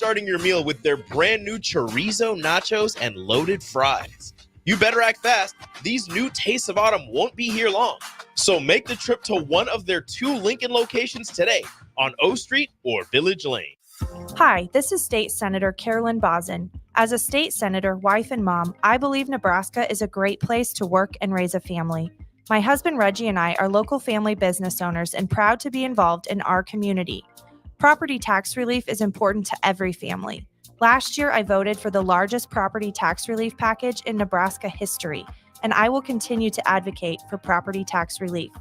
starting your meal with their brand new chorizo, nachos, and loaded fries. You better act fast. These new tastes of autumn won't be here long. So make the trip to one of their 2 Lincoln locations today on O Street or Village Lane. Hi, this is State Senator Carolyn Bozin. As a state senator, wife, and mom, I believe Nebraska is a great place to work and raise a family. My husband Reggie and I are local family business owners and proud to be involved in our community. Property tax relief is important to every family. Last year, I voted for the largest property tax relief package in Nebraska history, and I will continue to advocate for property tax relief.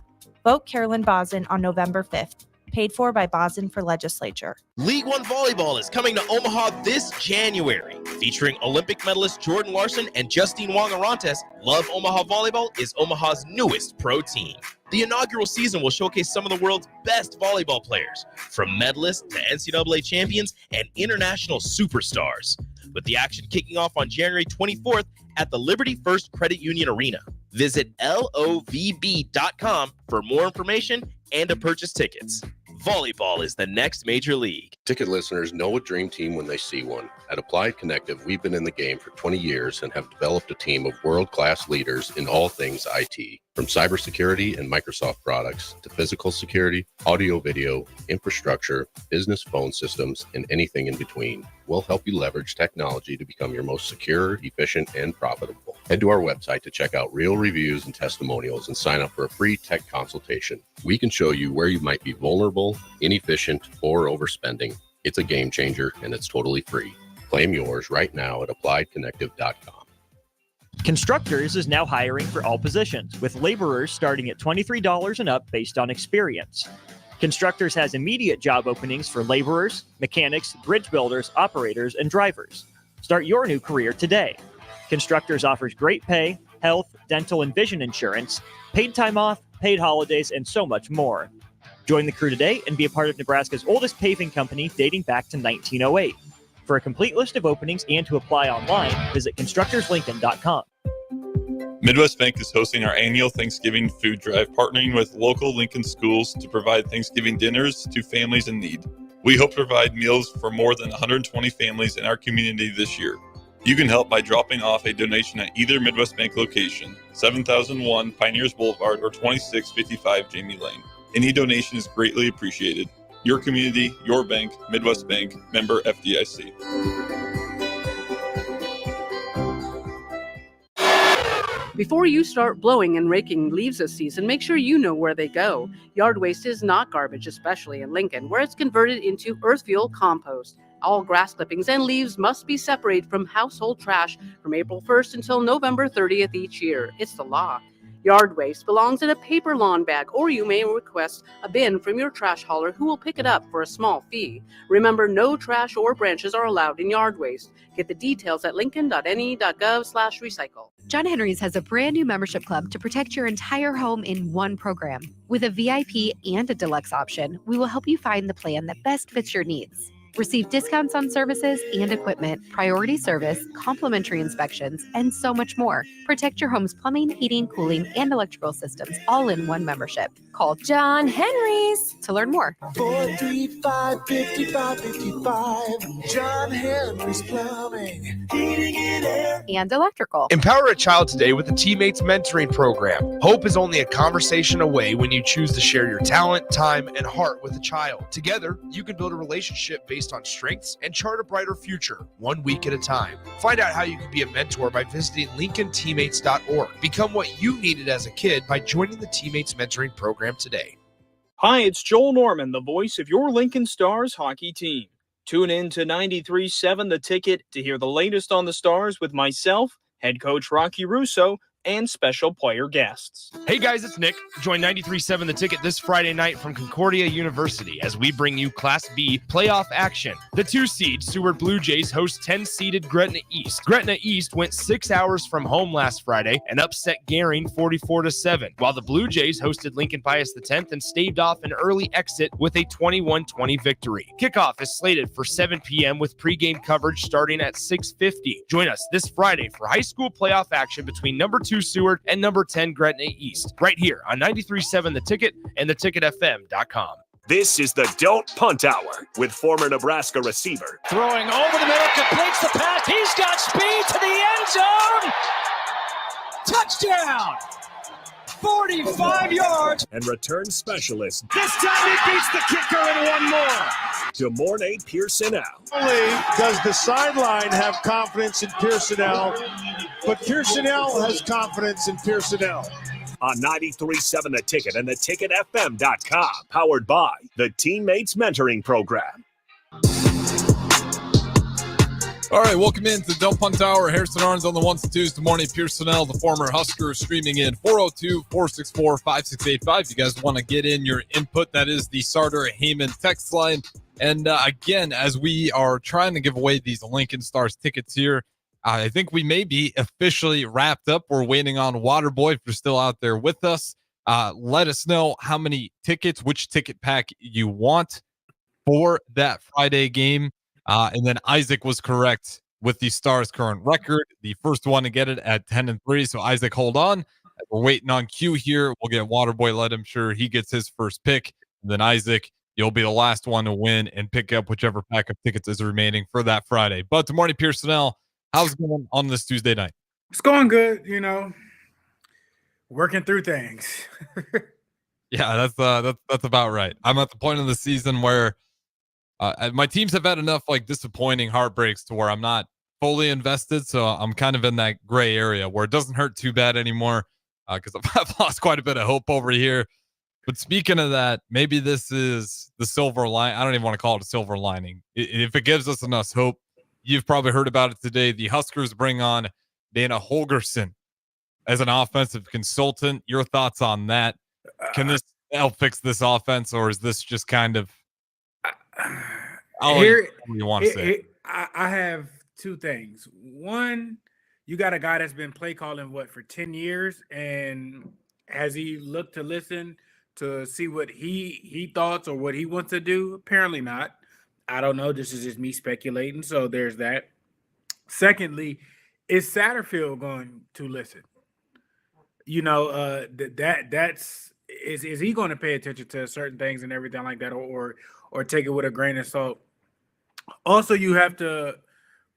Vote Carolyn Bozin on November 5th. Paid for by Bozin for Legislature. League One Volleyball is coming to Omaha this January. Featuring Olympic medalist Jordan Larson and Justine Wong-Arantes, Love Omaha Volleyball is Omaha's newest pro team. The inaugural season will showcase some of the world's best volleyball players, from medalists to NCAA champions and international superstars, with the action kicking off on January 24th at the Liberty First Credit Union Arena. Visit lovb.com for more information and to purchase tickets. Volleyball is the next major league. Ticket listeners know a dream team when they see one. At Applied Connective, we've been in the game for 20 years and have developed a team of world-class leaders in all things IT. From cybersecurity and Microsoft products to physical security, audio, video, infrastructure, business phone systems, and anything in between. We'll help you leverage technology to become your most secure, efficient, and profitable. Head to our website to check out real reviews and testimonials and sign up for a free tech consultation. We can show you where you might be vulnerable, inefficient, or overspending. It's a game changer, and it's totally free. Claim yours right now at appliedconnective.com. Constructors is now hiring for all positions, with laborers starting at $23 and up based on experience. Constructors has immediate job openings for laborers, mechanics, bridge builders, operators, and drivers. Start your new career today. Constructors offers great pay, health, dental, and vision insurance, paid time off, paid holidays, and so much more. Join the crew today and be a part of Nebraska's oldest paving company dating back to 1908. For a complete list of openings and to apply online, visit constructorslincoln.com. Midwest Bank is hosting our annual Thanksgiving food drive, partnering with local Lincoln schools to provide Thanksgiving dinners to families in need. We hope to provide meals for more than 120 families in our community this year. You can help by dropping off a donation at either Midwest Bank location, 7001 Pioneers Boulevard or 2655 Jamie Lane. Any donation is greatly appreciated. Your community, your bank, Midwest Bank, member FDIC. Before you start blowing and raking leaves this season, make sure you know where they go. Yard waste is not garbage, especially in Lincoln, where it's converted into earth fuel compost. All grass clippings and leaves must be separated from household trash from April 1st until November 30th each year. It's the law. Yard waste belongs in a paper lawn bag, or you may request a bin from your trash hauler who will pick it up for a small fee. Remember, no trash or branches are allowed in yard waste. Get the details at lincoln.ne.gov/recycle. John Henry's has a brand new membership club to protect your entire home in one program. With a VIP and a deluxe option, we will help you find the plan that best fits your needs. Receive discounts on services and equipment, priority service, complimentary inspections, and so much more. Protect your home's plumbing, heating, cooling, and electrical systems all in one membership. Call John Henry's to learn more. 435-5555. John Henry's Plumbing, Heating and Air, and Electrical. Empower a child today with the Teammates Mentoring Program. Hope is only a conversation away when you choose to share your talent, time, and heart with a child. Together, you can build a relationship based on strengths and chart a brighter future, 1 week at a time. Find out how you can be a mentor by visiting LincolnTeammates.org. Become what you needed as a kid by joining the Teammates Mentoring Program today. Hi, it's Joel Norman, the voice of your Lincoln Stars hockey team. Tune in to 93.7 The Ticket to hear the latest on the Stars with myself, head coach Rocky Russo, and special player guests. Hey guys, it's Nick. Join 93.7 The Ticket this Friday night from Concordia University as we bring you Class B playoff action. The 2-seed Seward Blue Jays host 10-seeded Gretna East. Gretna East went 6 hours from home last Friday and upset Gering 44-7, while the Blue Jays hosted Lincoln Pius X and staved off an early exit with a 21-20 victory. Kickoff is slated for 7 p.m. with pregame coverage starting at 6:50. Join us this Friday for high school playoff action between number 2 Seward and number 10 Gretna East, right here on 93.7 The Ticket and theticketfm.com. This is the Don't Punt Hour with former Nebraska receiver. Throwing over the middle, completes the pass. He's got speed to the end zone. Touchdown! 45 yards. And return specialist. This time he beats the kicker and one more. DeMornay Pierson-El. Only does the sideline have confidence in Pierson-El, but Pierson-El has confidence in Pierson-El. On 93.7 The Ticket and theticketfm.com. Powered by the Teammates Mentoring Program. All right, welcome into the Don't Punt Hour. Harrison Arns on the ones and twos. Good morning, Pierson-El, the former Husker, streaming in 402-464-5685. You guys want to get in your input? That is the Sartor Heyman text line. And again, as we are trying to give away these Lincoln Stars tickets here, I think we may be officially wrapped up. We're waiting on Waterboy if you're still out there with us. Let us know how many tickets, which ticket pack you want for that Friday game. And then Isaac was correct with the Stars' current record, the first one to get it at 10-3. So Isaac, hold on. We're waiting on Q here. We'll get Waterboy. Let him sure he gets his first pick. And then Isaac, you'll be the last one to win and pick up whichever pack of tickets is remaining for that Friday. But good morning, Pierson-El. How's it going on this Tuesday night? It's going good, working through things. Yeah, that's about right. I'm at the point of the season where my teams have had enough disappointing heartbreaks to where I'm not fully invested. So I'm kind of in that gray area where it doesn't hurt too bad anymore because I've lost quite a bit of hope over here. But speaking of that, maybe this is the silver line. I don't even want to call it a silver lining. If it gives us enough hope, you've probably heard about it today. The Huskers bring on Dana Holgorsen as an offensive consultant. Your thoughts on that? Can this help fix this offense, or is this just kind of here you want to say? I have two things. One, you got a guy that's been play calling for 10 years, and has he looked to listen to see what he thoughts or what he wants to do? Apparently not. I don't know. This is just me speculating. So there's that. Secondly, is Satterfield going to listen? That's is he going to pay attention to certain things and everything like that, or take it with a grain of salt? Also, you have to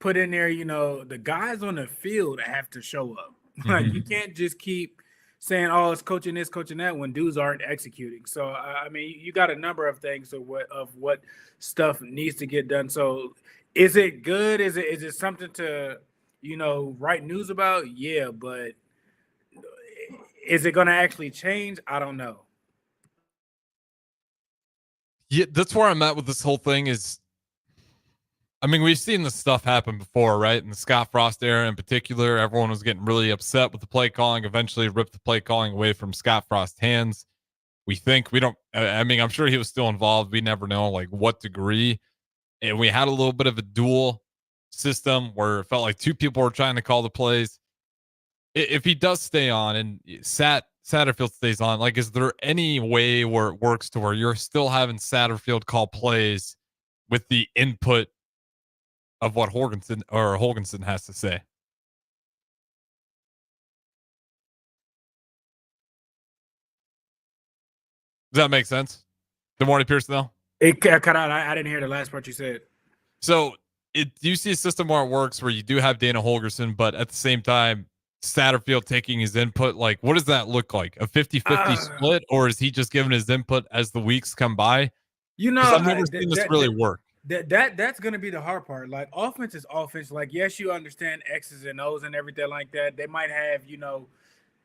put in there, the guys on the field have to show up. Like, you can't just keep saying, "Oh, it's coaching this, coaching that," when dudes aren't executing. So, you got a number of things of what stuff needs to get done. So, is it good? Is it something to write news about? Yeah, but is it going to actually change? I don't know. Yeah, that's where I'm at with this whole thing. We've seen this stuff happen before, right? In the Scott Frost era in particular, everyone was getting really upset with the play calling, eventually ripped the play calling away from Scott Frost's hands. I'm sure he was still involved. We never know what degree. And we had a little bit of a dual system where it felt like two people were trying to call the plays. If he does stay on and Satterfield stays on, is there any way where it works to where you're still having Satterfield call plays with the input of what Holgorsen has to say? Does that make sense? Good morning, Pierson-El. It cut out. I didn't hear the last part you said. So do you see a system where it works where you do have Dana Holgorsen, but at the same time, Satterfield taking his input? What does that look like? A 50-50 split, or is he just giving his input as the weeks come by? I've never seen this really work. That's going to be the hard part. Offense is offense. Yes, you understand X's and O's and everything like that. They might have,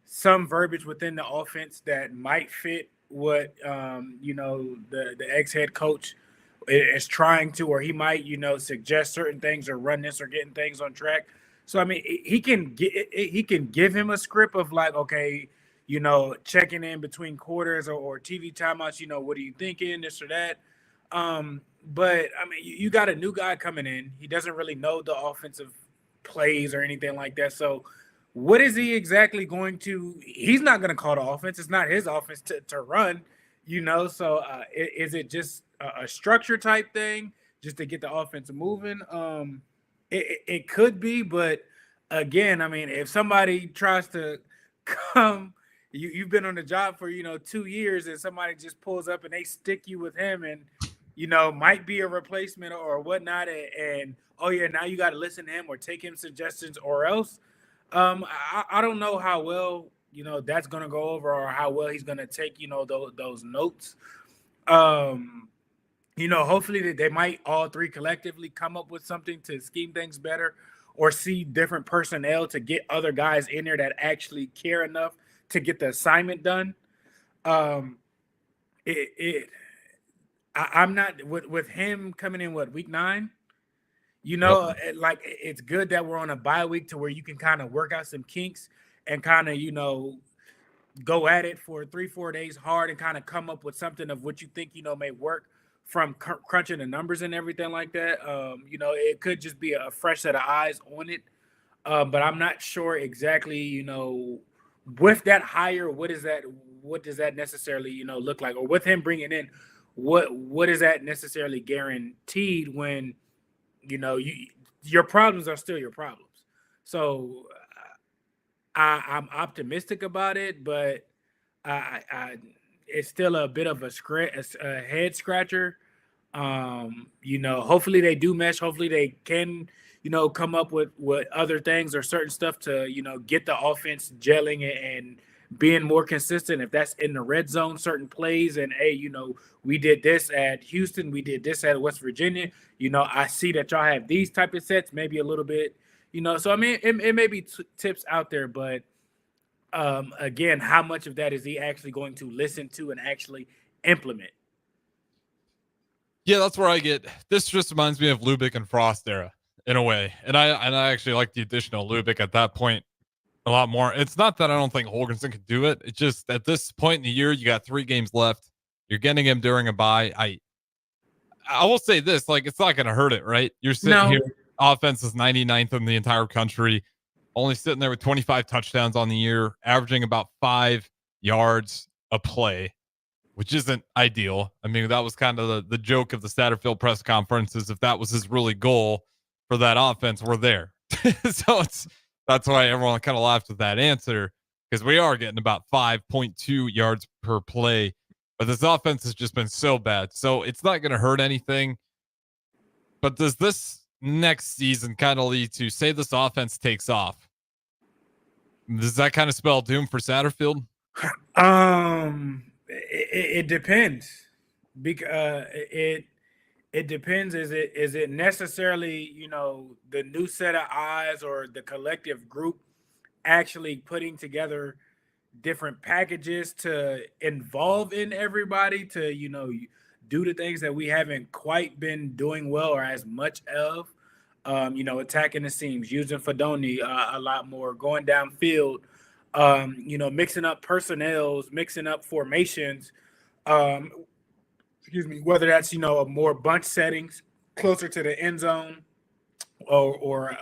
some verbiage within the offense that might fit what, the ex-head coach is trying to, or he might, suggest certain things or run this or getting things on track. So, he can give him a script of okay, checking in between quarters or TV timeouts, what are you thinking, this or that. But you got a new guy coming in. He doesn't really know the offensive plays or anything like that. So what is he exactly going to? He's not going to call the offense. It's not his offense to run, So is it just a structure type thing just to get the offense moving? It could be, but again, if somebody tries to come you've been on the job for 2 years, and somebody just pulls up and they stick you with him, and might be a replacement or whatnot, and oh yeah, now you got to listen to him or take him suggestions or else. I don't know how well that's gonna go over, or how well he's gonna take those notes. Hopefully they might all three collectively come up with something to scheme things better, or see different personnel to get other guys in there that actually care enough to get the assignment done. Um, I'm not with him coming in week 9. Like it's good that we're on a bye week to where you can kind of work out some kinks and kind of go at it for 3-4 days hard and kind of come up with something of what you think may work from crunching the numbers and everything like that. It could just be a fresh set of eyes on it, but I'm not sure exactly with that hire, what does that necessarily look like, or with him bringing in what is that necessarily guaranteed when your problems are still your problems. So I'm optimistic about it, but it's still a bit of a head scratcher. Hopefully they do mesh. Hopefully they can, come up with other things or certain stuff to, get the offense gelling and being more consistent. If that's in the red zone, certain plays, and hey, we did this at Houston, we did this at West Virginia. I see that y'all have these type of sets, maybe a little bit, So I mean, it may be tips out there, but again, how much of that is he actually going to listen to and actually implement? Yeah, that's where I get this. Just reminds me of Lubick and Frost era in a way, and I actually like the addition of Lubick at that point a lot more. It's not that I don't think Holgerson could do it. It's just at this point in the year, you got 3 games left. You're getting him during a bye. I will say this, like, it's not going to hurt it, right? You're sitting here, offense is 99th in the entire country, only sitting there with 25 touchdowns on the year, averaging about 5 yards a play, which isn't ideal. I mean, that was kind of the joke of the Satterfield press conferences. If that was his really goal for that offense, we're there. So that's why everyone kind of laughed with that answer, because we are getting about 5.2 yards per play. But this offense has just been so bad. So it's not going to hurt anything. But does this next season kind of lead to, say this offense takes off, does that kind of spell doom for Satterfield? It depends. Because it depends. Is it necessarily, the new set of eyes or the collective group actually putting together different packages to involve in everybody to, do the things that we haven't quite been doing well or as much of, attacking the seams, using Fedoni a lot more, going downfield, mixing up personnels, mixing up formations, whether that's, more bunch settings closer to the end zone or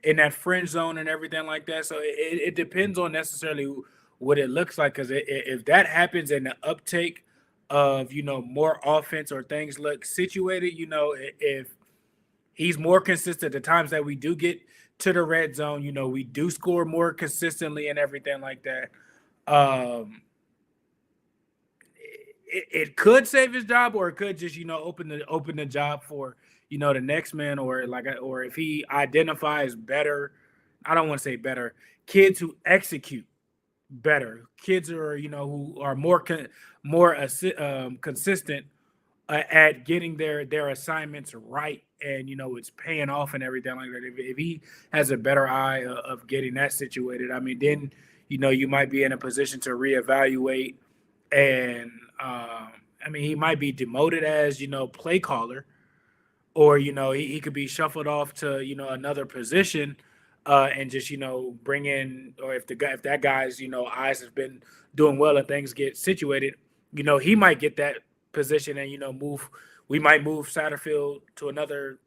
in that fringe zone and everything like that. So it depends on necessarily what it looks like, because if that happens and the uptake of, more offense or things look situated, if he's more consistent, the times that we do get to the red zone, we do score more consistently and everything like that. It could save his job, or it could just, open the job for, the next man, or if he identifies better, I don't want to say better, kids who execute better, kids who are, who are more consistent at getting their assignments right, and it's paying off and everything like that. If he has a better eye of getting that situated, I mean, then you might be in a position to reevaluate, and I mean, he might be demoted as play caller, or he could be shuffled off to another position, and just bring in, or if that guy's eyes has been doing well and things get situated, he might get that position and we might move Satterfield to another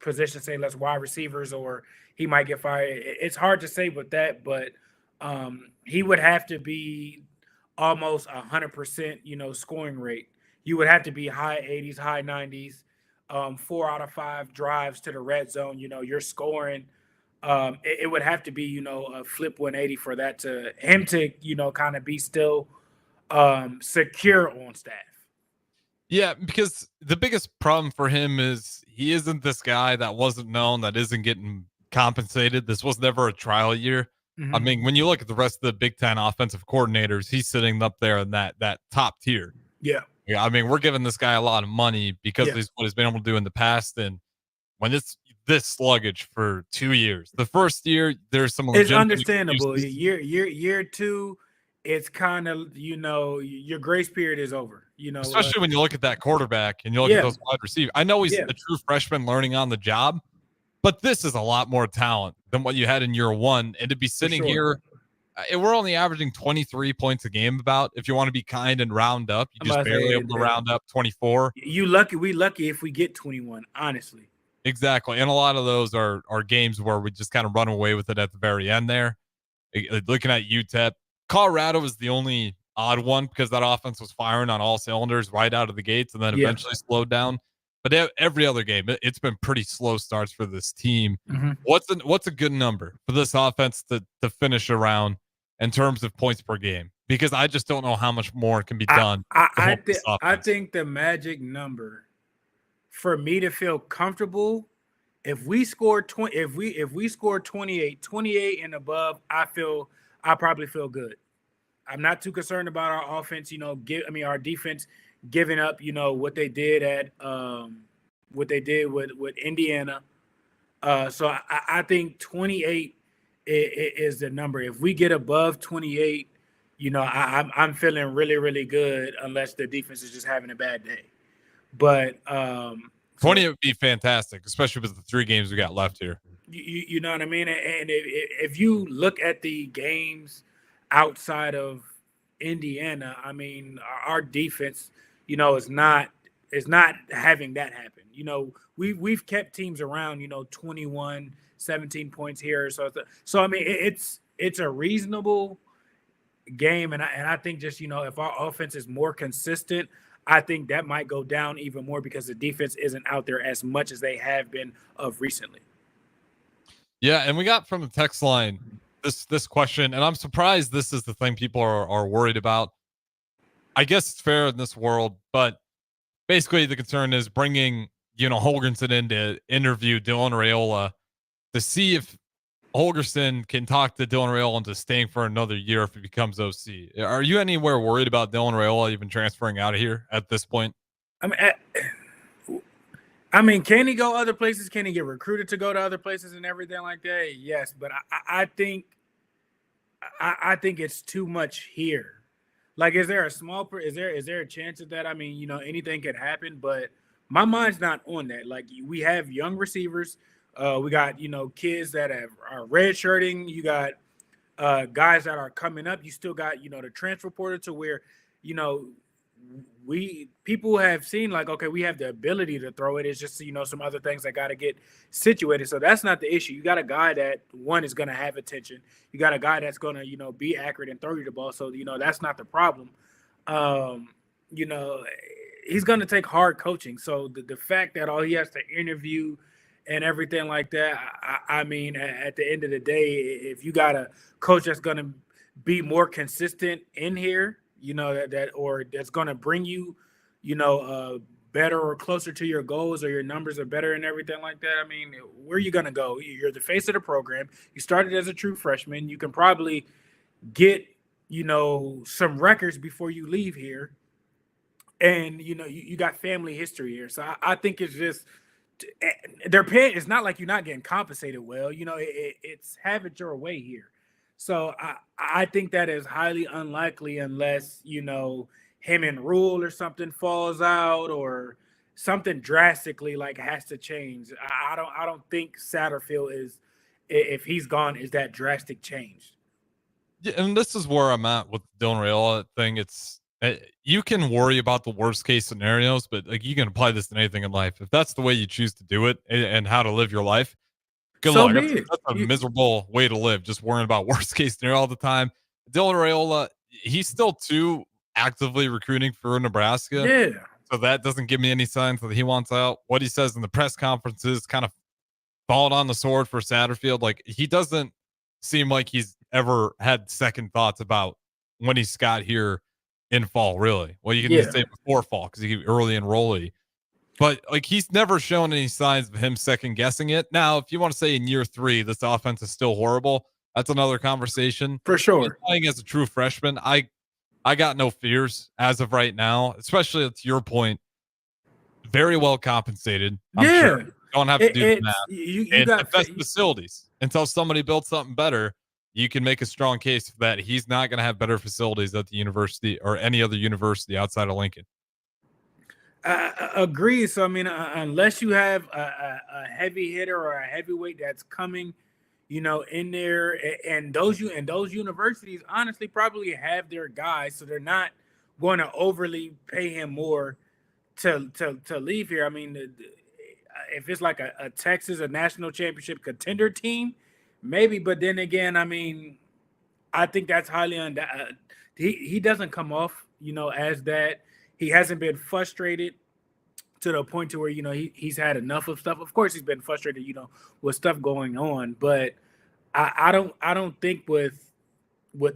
position, say less wide receivers, or he might get fired. It's hard to say with that, but he would have to be almost 100% scoring rate. You would have to be high 80s, high 90s, 4 out of 5 drives to the red zone, you're scoring, it would have to be, a flip 180 for that to him to, kind of be still secure on staff. Yeah, because the biggest problem for him is he isn't this guy that wasn't known, that isn't getting compensated. This was never a trial year. I Mhm. mean, when you look at the rest of the Big Ten offensive coordinators, he's sitting up there in that top tier. Yeah. Yeah, I mean, we're giving this guy a lot of money because Yeah. of what he's been able to do in the past. And when it's this sluggish for 2 years, the first year there's some It's legitimate understandable. excuses. Year two, it's kind of, your grace period is over. Especially when you look at that quarterback and you look at Yeah. those wide receivers. I know he's Yeah. a true freshman learning on the job, but this is a lot more talent than what you had in year one. And to be sitting sure. here, we're only averaging 23 points a game. About, if you want to be kind and round up, you I'm just about to barely say, able to round up 24. We lucky if we get 21, honestly. Exactly. And a lot of those are games where we just kind of run away with it at the very end there. Looking at UTEP, Colorado was the only odd one because that offense was firing on all cylinders right out of the gates and then Yeah. eventually slowed down. But every other game, it's been pretty slow starts for this team. Mhm. What's a good number for this offense to finish around in terms of points per game? Because I just don't know how much more can be done. I think the magic number for me to feel comfortable, if we score 20, if we score 28 and above, I probably feel good. I'm not too concerned about our offense, our defense giving up, what they did with Indiana. So I think 28 is the number. If we get above 28, I'm feeling really, really good unless the defense is just having a bad day. But 20 would be fantastic, especially with the 3 games we got left here. you know what I mean? And if you look at the games outside of Indiana, I mean, our defense, is not having that happen. We've kept teams around, 21, 17 points here. So I mean, it's a reasonable game, and I think just, if our offense is more consistent, I think that might go down even more because the defense isn't out there as much as they have been of recently. Yeah, and we got from the text line this question, and I'm surprised this is the thing people are worried about. I guess it's fair in this world, but basically the concern is bringing, Holgorsen in to interview Dylan Raiola to see if Holgorsen can talk to Dylan Raiola into staying for another year if he becomes OC. Are you anywhere worried about Dylan Raiola even transferring out of here at this point? I mean, can he go other places? Can he get recruited to go to other places and everything like that? Yes, but I think it's too much here. Like, is there a chance of that? I mean, anything could happen, but my mind's not on that. Like, we have young receivers. We got, kids that are redshirting. You got guys that are coming up. You still got, the transfer portal to where, people have seen like, okay, we have the ability to throw it. It's just, some other things that got to get situated. So that's not the issue. You got a guy that one is going to have attention. You got a guy that's going to, be accurate and throw you the ball. So, that's not the problem. He's going to take hard coaching. So the fact that all he has to interview and everything like that, I mean, at the end of the day, if you got a coach that's going to be more consistent in here, that's going to bring you, better or closer to your goals, or your numbers are better and everything like that. I mean, where are you going to go? You're the face of the program. You started as a true freshman. You can probably get, some records before you leave here. And, you got family history here. So I think it's just, they're paying. It's not like you're not getting compensated well. It's have it your way here. So I think that is highly unlikely unless, him and Rule or something falls out or something drastically like has to change. I don't think Satterfield is, if he's gone, is that drastic change. Yeah, and this is where I'm at with the Dylan Raiola thing. It's you can worry about the worst case scenarios, but like you can apply this to anything in life. If that's the way you choose to do it and how to live your life, good luck. That's a miserable way to live, just worrying about worst case scenario all the time. Dylan Raiola, he's still too actively recruiting for Nebraska. Yeah. So that doesn't give me any signs that he wants out. What he says in the press conferences kind of fallen on the sword for Satterfield. Like, he doesn't seem like he's ever had second thoughts about when he's got here in fall, really. Well, you can just say before fall because he early enrollee. But like, he's never shown any signs of him second guessing it. Now, if you want to say in year 3, this offense is still horrible, that's another conversation. For sure. He's playing as a true freshman, I got no fears as of right now, especially to your point. Very well compensated. I'm sure. Don't have to do the math. You got the best facilities. Until somebody builds something better, you can make a strong case that he's not going to have better facilities at the university or any other university outside of Lincoln. Agree. So I mean, unless you have a heavy hitter or a heavyweight that's coming, in there, and those universities honestly probably have their guys, so they're not going to overly pay him more to leave here. I mean, if it's like a Texas, a national championship contender team, maybe. But then again, I mean, I think that's highly he doesn't come off, as that. He hasn't been frustrated to the point to where, he's had enough of stuff. Of course, he's been frustrated, with stuff going on. But I don't think with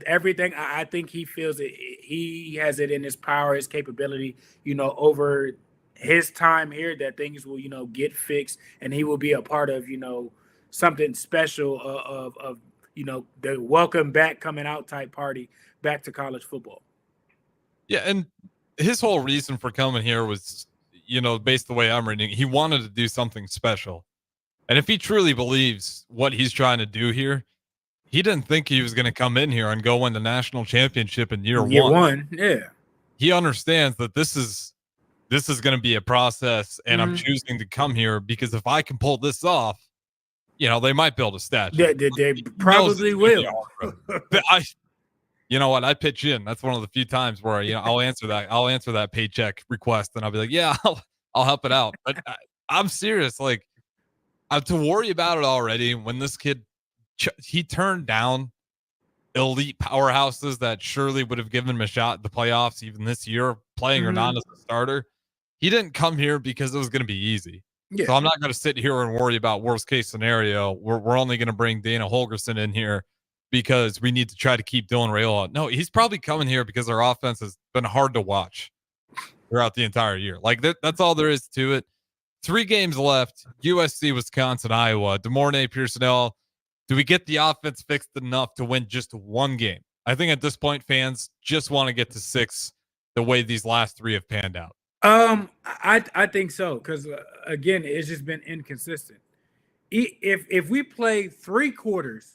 everything, I think he feels that he has it in his power, his capability, over his time here, that things will, get fixed, and he will be a part of, something special of the welcome back, coming out type party back to college football. Yeah, and his whole reason for coming here was, based the way I'm reading, he wanted to do something special. And if he truly believes what he's trying to do here, he didn't think he was going to come in here and go win the national championship in year one. Yeah. He understands that this is going to be a process, and I'm choosing to come here because if I can pull this off, they might build a statue. They probably will. You know what? I pitch in. That's one of the few times where I'll answer that. I'll answer that paycheck request, and I'll be like, "Yeah, I'll help it out." But I'm serious. Like, to worry about it already when this kid he turned down elite powerhouses that surely would have given him a shot at the playoffs even this year, playing or not as a starter. He didn't come here because it was going to be easy. Yeah. So I'm not going to sit here and worry about worst case scenario. We're only going to bring Dana Holgerson in here because we need to try to keep Dylan Raiola. No, he's probably coming here because our offense has been hard to watch throughout the entire year. Like, that's all there is to it. 3 games left: USC, Wisconsin, Iowa. DeMornay, Pierson-El. Do we get the offense fixed enough to win just 1 game? I think at this point, fans just want to get to 6 the way these last 3 have panned out. I think so, because again, it's just been inconsistent. If we play 3 quarters,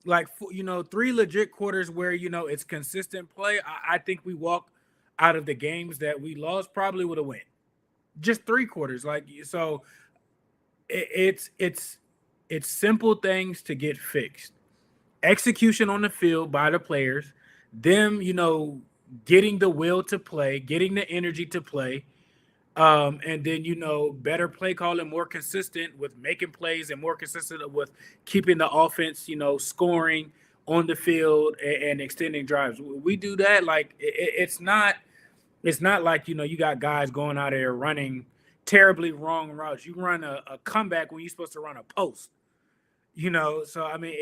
like 3 legit quarters where it's consistent play, I think we walk out of the games that we lost probably with a win. Just 3 quarters, so it's simple things to get fixed. Execution on the field by the players, them getting the will to play, getting the energy to play, and then better play calling, more consistent with making plays, and more consistent with keeping the offense scoring on the field and extending drives. We do that. Like, it's not like you got guys going out there running terribly wrong routes. You run a comeback when you're supposed to run a post. So I mean,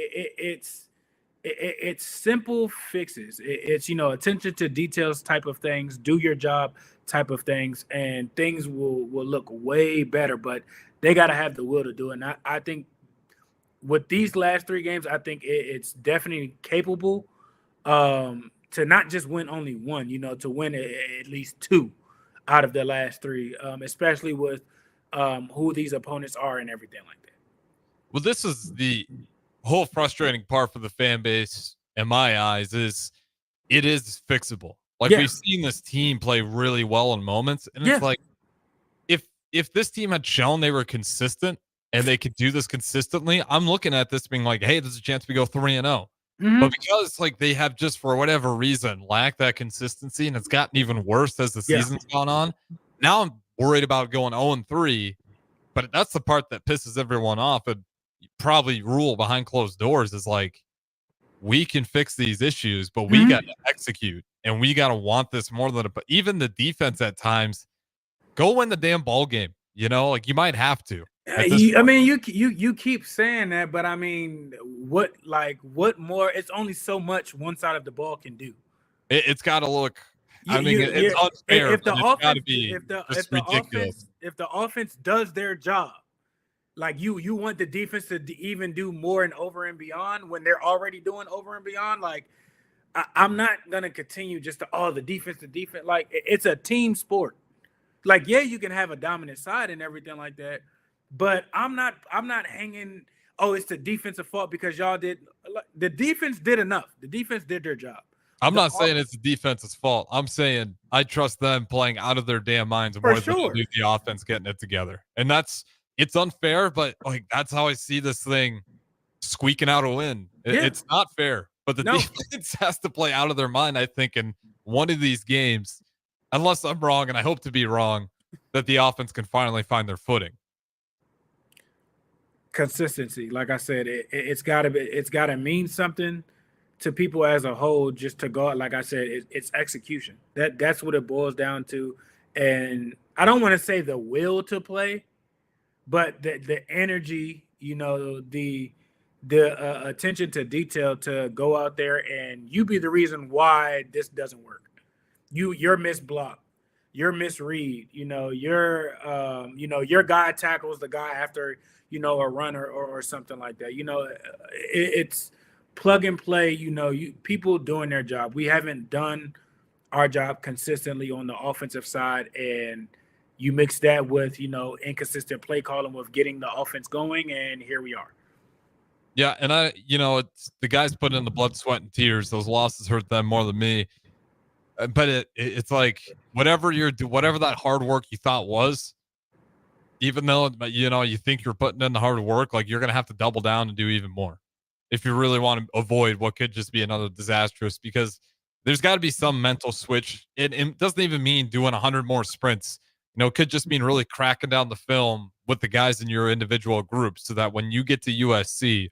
it's simple fixes. It's attention to details type of things, do your job type of things, and things will look way better. But they got to have the will to do it. And I think with these last 3 games, I think it's definitely capable to not just win only 1, to win at least 2 out of the last 3, especially with who these opponents are and everything like that. Well, this is the whole frustrating part for the fan base, in my eyes, is it is fixable. Like, we've seen this team play really well in moments, and it's like, if this team had shown they were consistent and they could do this consistently, I'm looking at this being like, hey, there's a chance we go 3-0. But because they have just for whatever reason lacked that consistency, and it's gotten even worse as the season's gone on, now I'm worried about going 0-3. But that's the part that pisses everyone off, and probably rule behind closed doors is like, we can fix these issues, but we got to execute, and we got to want this more than even the defense at times. Go win the damn ball game. You might have to. I mean, you keep saying that, but I mean, what more? It's only so much one side of the ball can do. It's got to look. I mean, it's unfair. If the offense, if the offense does their job, like you want the defense to even do more and over and beyond when they're already doing over and beyond. Like, I'm not gonna continue just to the defense. Like, it's a team sport. Like, yeah, you can have a dominant side and everything like that, but I'm not hanging. Oh, it's the defensive fault because y'all did. The defense did enough. The defense did their job. I'm not saying it's the defense's fault. I'm saying I trust them playing out of their damn minds more than the offense getting it together. And it's unfair, but like that's how I see this thing squeaking out a win. It's not fair, but the defense has to play out of their mind, I think, in one of these games, unless I'm wrong, and I hope to be wrong, that the offense can finally find their footing. Consistency, like I said, it's gotta mean something to people as a whole, just to go. Like I said, it's execution. That's what it boils down to. And I don't want to say the will to play, but the energy, the attention to detail to go out there and you be the reason why this doesn't work. Your missed block, your misread, your guy tackles the guy after a run or something like that. It's plug and play. People doing their job. We haven't done our job consistently on the offensive side, and you mix that with inconsistent play calling with getting the offense going, and here we are. Yeah, and it's the guys put in the blood, sweat, and tears. Those losses hurt them more than me. But it's like whatever that hard work you thought was, even though you think you're putting in the hard work, like you're gonna have to double down and do even more if you really want to avoid what could just be another disastrous. Because there's got to be some mental switch. It doesn't even mean doing 100 more sprints. It could just mean really cracking down the film with the guys in your individual groups, so that when you get to USC,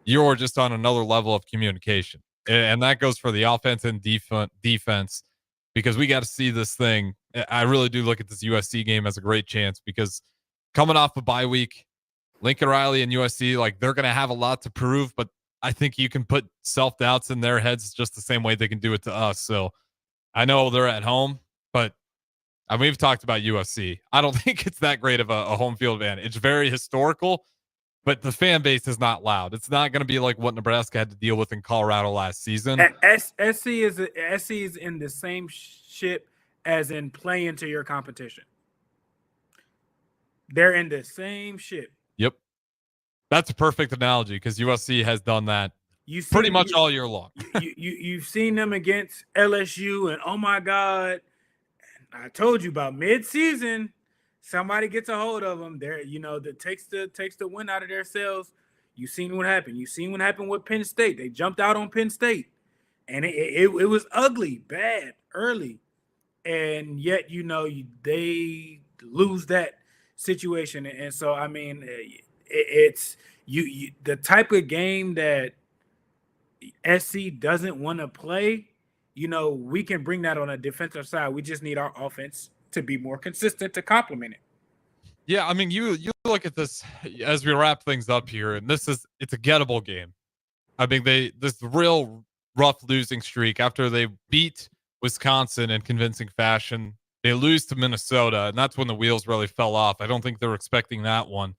you're just on another level of communication. And that goes for the offense and defense, because we got to see this thing. I really do look at this USC game as a great chance, because coming off a bye week, Lincoln Riley and USC, like they're going to have a lot to prove, but I think you can put self-doubts in their heads just the same way they can do it to us. So I know they're at home, but we've talked about USC. I don't think it's that great of a home field advantage. It's very historical, but the fan base is not loud. It's not going to be like what Nebraska had to deal with in Colorado last season. SC is in the same ship as in play into your competition. They're in the same ship. Yep. That's a perfect analogy, because USC has done that pretty much all year long. You've seen them against LSU, and oh my God, I told you about mid-season. Somebody gets a hold of them. There, that takes the wind out of their sails. You've seen what happened. You've seen what happened with Penn State. They jumped out on Penn State, and it was ugly, bad, early, and yet they lose that situation. And so I mean, it's the type of game that SC doesn't want to play. We can bring that on a defensive side. We just need our offense to be more consistent to complement it. Yeah, I mean, you look at this as we wrap things up here, and it's a gettable game. I mean, this real rough losing streak after they beat Wisconsin in convincing fashion. They lose to Minnesota, and that's when the wheels really fell off. I don't think they're expecting that one.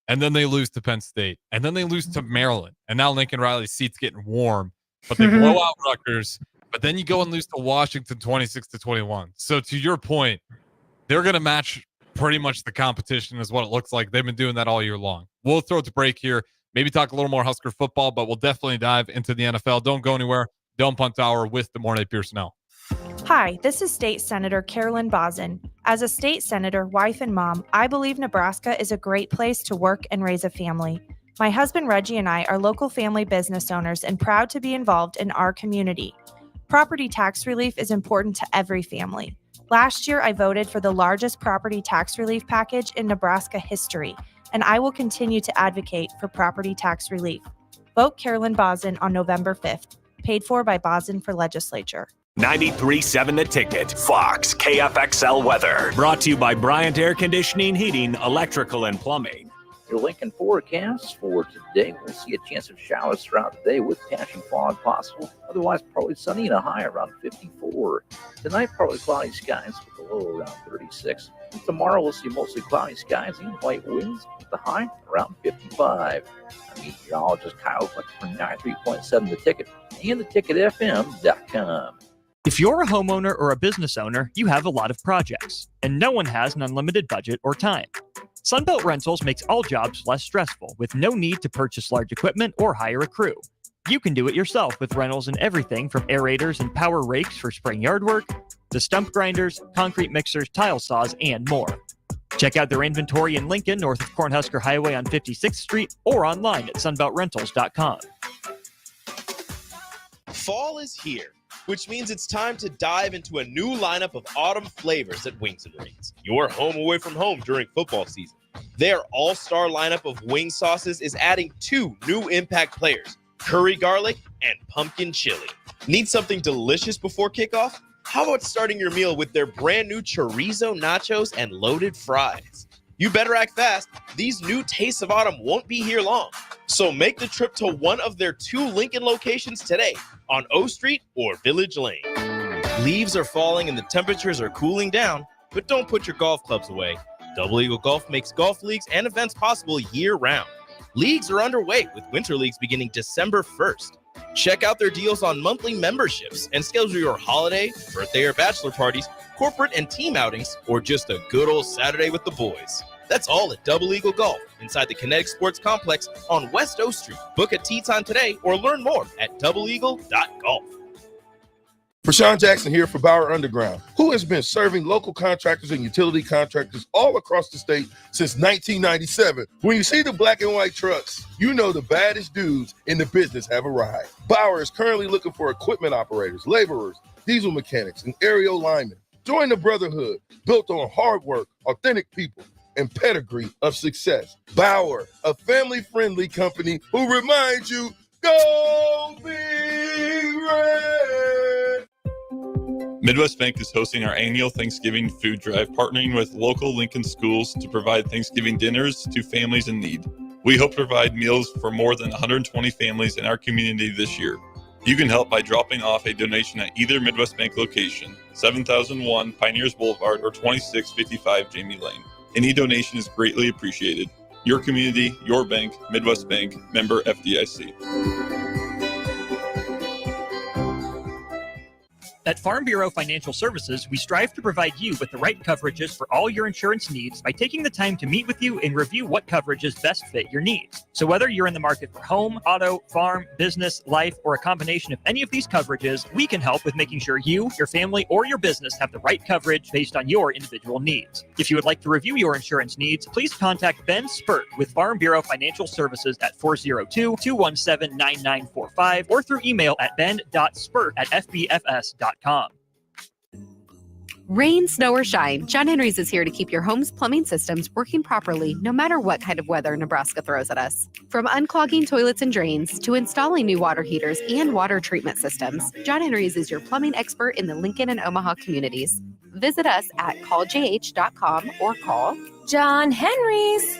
And then they lose to Penn State, and then they lose to Maryland, and now Lincoln Riley's seat's getting warm, but they blow out Rutgers. But then you go and lose to Washington 26-21. So to your point, they're going to match pretty much the competition is what it looks like. They've been doing that all year long. We'll throw it to break here. Maybe talk a little more Husker football, but we'll definitely dive into the NFL. Don't go anywhere. Don't Punt Hour with the Morning Pierson-El. Hi, this is State Senator Carolyn Bozin. As a state senator, wife, and mom, I believe Nebraska is a great place to work and raise a family. My husband Reggie and I are local family business owners and proud to be involved in our community. Property tax relief is important to every family. Last year, I voted for the largest property tax relief package in Nebraska history, and I will continue to advocate for property tax relief. Vote Carolyn Bozin on November 5th. Paid for by Bozin for Legislature. 93.7 The Ticket, Fox, KFXL weather. Brought to you by Bryant Air Conditioning, Heating, Electrical, and Plumbing. Your Lincoln forecast for today, we'll see a chance of showers throughout the day with patchy fog possible. Otherwise, partly sunny and a high around 54. Tonight, partly cloudy skies with a low around 36. And tomorrow, we'll see mostly cloudy skies and light winds with the high around 55. I'm meteorologist Kyle Fleck from 93.7 The Ticket and theticketfm.com. If you're a homeowner or a business owner, you have a lot of projects, and no one has an unlimited budget or time. Sunbelt Rentals makes all jobs less stressful with no need to purchase large equipment or hire a crew. You can do it yourself with rentals and everything from aerators and power rakes for spring yard work to stump grinders, concrete mixers, tile saws, and more. Check out their inventory in Lincoln, north of Cornhusker Highway on 56th Street, or online at sunbeltrentals.com. Fall is here, which means it's time to dive into a new lineup of autumn flavors at Wings & Rings, your home away from home during football season. Their all-star lineup of wing sauces is adding 2 new impact players, curry garlic and pumpkin chili. Need something delicious before kickoff? How about starting your meal with their brand new chorizo nachos and loaded fries? You better act fast. These new tastes of autumn won't be here long. So make the trip to one of their 2 Lincoln locations today on O Street or Village Lane. Leaves are falling and the temperatures are cooling down, but don't put your golf clubs away. Double Eagle Golf makes golf leagues and events possible year-round. Leagues are underway with winter leagues beginning December 1st. Check out their deals on monthly memberships and schedule your holiday, birthday or bachelor parties, corporate and team outings, or just a good old Saturday with the boys. That's all at Double Eagle Golf inside the Kinetic Sports Complex on West O Street. Book a tee time today or learn more at doubleeagle.golf. Rashawn Jackson here for Bauer Underground, who has been serving local contractors and utility contractors all across the state since 1997. When you see the black and white trucks, you know the baddest dudes in the business have arrived. Bauer is currently looking for equipment operators, laborers, diesel mechanics, and aerial linemen. Join the brotherhood built on hard work, authentic people, and pedigree of success. Bauer, a family-friendly company who reminds you, go Big Red! Midwest Bank is hosting our annual Thanksgiving food drive, partnering with local Lincoln schools to provide Thanksgiving dinners to families in need. We hope to provide meals for more than 120 families in our community this year. You can help by dropping off a donation at either Midwest Bank location, 7001 Pioneers Boulevard or 2655 Jamie Lane. Any donation is greatly appreciated. Your community, your bank, Midwest Bank, member FDIC. At Farm Bureau Financial Services, we strive to provide you with the right coverages for all your insurance needs by taking the time to meet with you and review what coverages best fit your needs. So whether you're in the market for home, auto, farm, business, life, or a combination of any of these coverages, we can help with making sure you, your family, or your business have the right coverage based on your individual needs. If you would like to review your insurance needs, please contact Ben Spurt with Farm Bureau Financial Services at 402-217-9945 or through email at ben.spurt@fbfs.com. Rain, snow, or shine, John Henry's is here to keep your home's plumbing systems working properly no matter what kind of weather Nebraska throws at us. From unclogging toilets and drains to installing new water heaters and water treatment systems, John Henry's is your plumbing expert in the Lincoln and Omaha communities. Visit us at calljh.com or call John Henry's.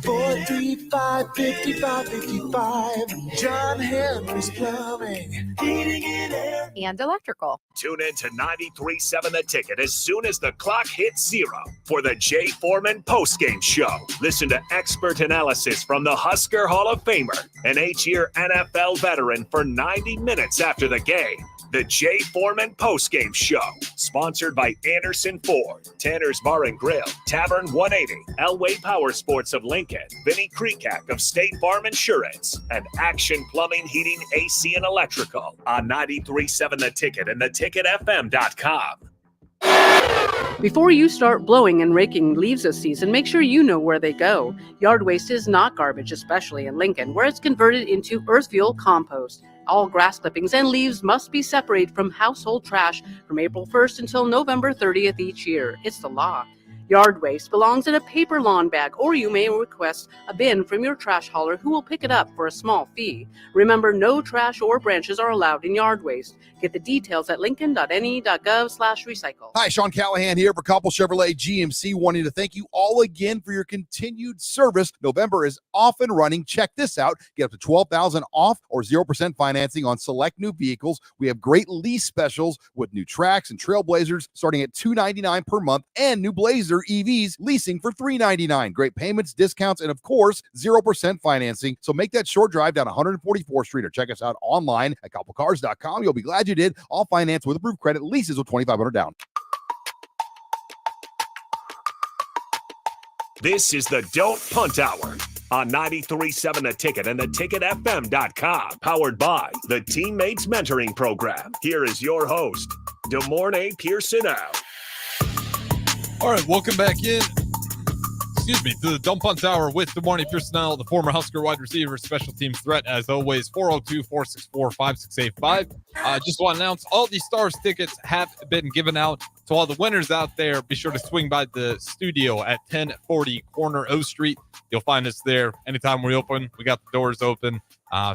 435-5555. John Henry's Plumbing, Heating and Air, and Electrical. Tune in to 93.7 The Ticket as soon as the clock hits 0 for the Jay Foreman postgame show. Listen to expert analysis from the Husker Hall of Famer, an 8-year NFL veteran, for 90 minutes after the game. The Jay Foreman postgame show, sponsored by Anderson Ford, Tanner's Bar and Grill, Tavern 180, Elway Power Sports of Lincoln, Vinnie Kreekak of State Farm Insurance, and Action Plumbing, Heating, AC, and Electrical on 93.7 The Ticket and theticketfm.com. Before you start blowing and raking leaves this season, make sure you know where they go. Yard waste is not garbage, especially in Lincoln, where it's converted into earth fuel compost. All grass clippings and leaves must be separated from household trash from April 1st until November 30th each year. It's the law. Yard waste belongs in a paper lawn bag, or you may request a bin from your trash hauler who will pick it up for a small fee. Remember, no trash or branches are allowed in yard waste. Get the details at lincoln.ne.gov/recycle. Hi, Sean Callahan here for Koppel Chevrolet GMC, wanting to thank you all again for your continued service. November is off and running. Check this out. Get up to $12,000 off or 0% financing on select new vehicles. We have great lease specials with new Trax and Trailblazers starting at $299 per month, and new Blazer EVs leasing for $399. Great payments, discounts, and of course, 0% financing. So make that short drive down 144th Street or check us out online at koppelcars.com. You'll be glad you did. All finance with approved credit, leases with $2,500 down. This is the Don't Punt Hour on 93.7 The Ticket and theticketfm.com. Powered by the Teammates Mentoring Program. Here is your host, DeMornay Pierson-El. All right, welcome back in. To the Don't Punt Hour with DeMornay Pierson-El, the former Husker wide receiver, special teams threat, as always, 402-464-5685. Just want to announce all these Stars tickets have been given out to all the winners out there. Be sure to swing by the studio at 1040 Corner O Street. You'll find us there anytime we open. We got the doors open.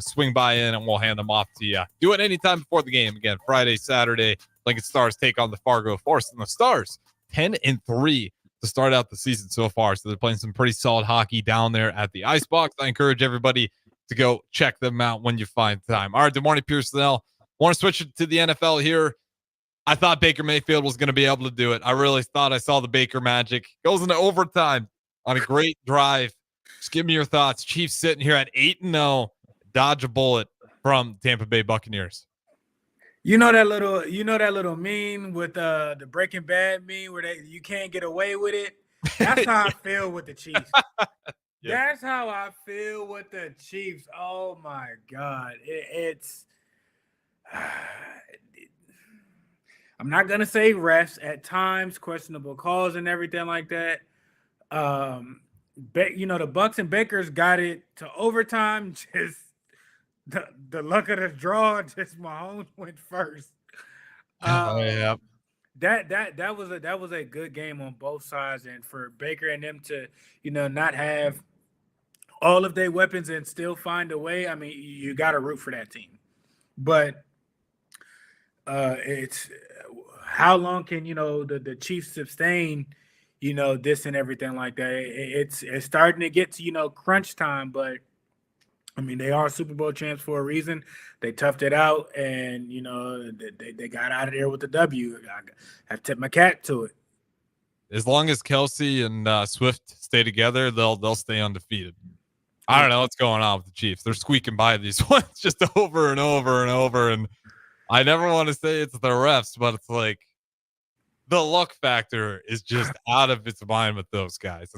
Swing by in and we'll hand them off to you. Do it anytime before the game. Again, Friday, Saturday, Lincoln Stars take on the Fargo Force, and the Stars 10-3 to start out the season so far. So they're playing some pretty solid hockey down there at the Ice Box. I encourage everybody to go check them out when you find time. All right, DeMornay Pierson-El. Want to switch it to the NFL here. I thought Baker Mayfield was going to be able to do it. I really thought I saw the Baker magic. Goes into overtime on a great drive. Just give me your thoughts. Chiefs sitting here at 8-0. Dodge a bullet from Tampa Bay Buccaneers. You know that little meme with the Breaking Bad meme where you can't get away with it? That's how I feel with the Chiefs. Yeah. That's how I feel with the Chiefs. Oh my God. I'm not gonna say refs at times, questionable calls and everything like that. The Bucs and Bakers got it to overtime. Just the luck of the draw, just Mahomes went first. Yeah. That was a good game on both sides, and for Baker and them to not have all of their weapons and still find a way. I mean, you got to root for that team. But it's how long can the Chiefs sustain this and everything like that. It's starting to get to crunch time, but I mean, they are Super Bowl champs for a reason. They toughed it out, and they got out of there with the W. I have to tip my cap to it. As long as Kelsey and Swift stay together, they'll stay undefeated. I don't know what's going on with the Chiefs. They're squeaking by these ones just over and over and over. And I never want to say it's the refs, but it's like the luck factor is just out of its mind with those guys.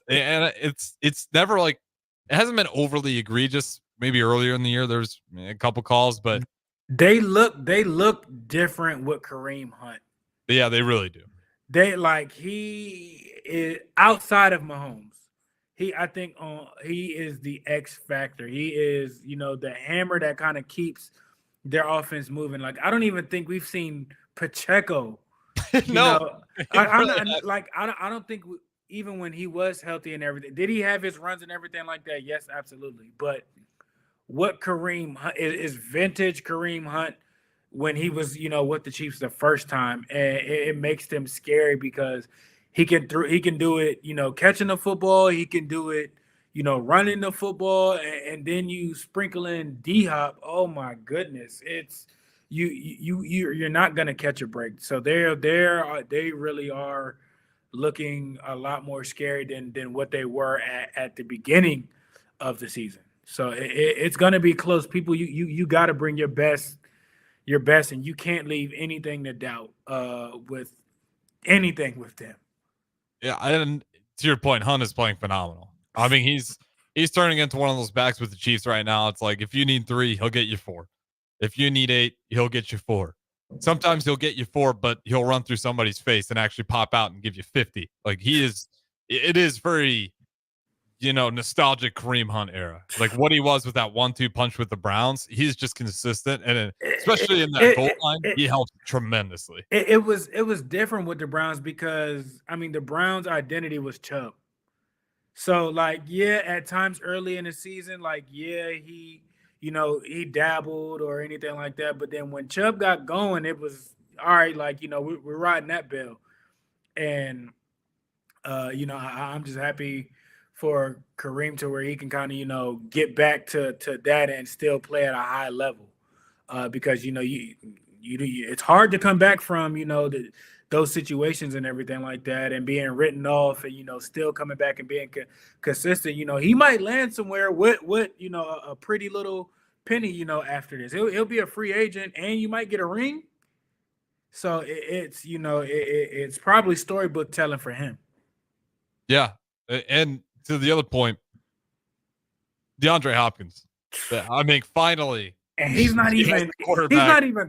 And it's never like. It hasn't been overly egregious. Maybe earlier in the year, there's a couple calls, but they look different with Kareem Hunt. Yeah, they really do. He is outside of Mahomes. I think he is the X factor. He is, the hammer that kind of keeps their offense moving. Like, I don't even think we've seen Pacheco. No, I don't think. Even when he was healthy and everything, did he have his runs and everything like that? Yes, absolutely. But what Kareem Hunt is vintage Kareem Hunt when he was, with the Chiefs the first time, and it makes them scary because he can do it, catching the football, he can do it, running the football, and then you sprinkle in D-Hop. Oh my goodness, it's you're not gonna catch a break. So they really are looking a lot more scary than what they were at the beginning of the season. So it's going to be close. People, you got to bring your best, and you can't leave anything to doubt with anything with them. Yeah, and to your point, Hunt is playing phenomenal. I mean, he's turning into one of those backs with the Chiefs right now. It's like if you need 3, he'll get you 4. If you need 8, he'll get you 4. Sometimes he'll get you 4, but he'll run through somebody's face and actually pop out and give you 50. Like it is very nostalgic Kareem Hunt era. Like what he was with that 1-2 punch with the Browns. He's just consistent. And especially in that goal line, he helps tremendously. It was different with the Browns because, I mean, the Browns' identity was Chubb. So, like, yeah, at times early in the season, like, yeah, he dabbled or anything like that. But then when Chubb got going, it was, all right, like, we're riding that bill. And, I'm just happy for Kareem to where he can kind of, get back to that and still play at a high level. Because, it's hard to come back from, those situations and everything like that and being written off and, still coming back and being consistent. He might land somewhere with a pretty little penny, after this. He'll be a free agent and you might get a ring. So it's probably storybook telling for him. Yeah. And to the other point, DeAndre Hopkins. I mean, finally. And he's not even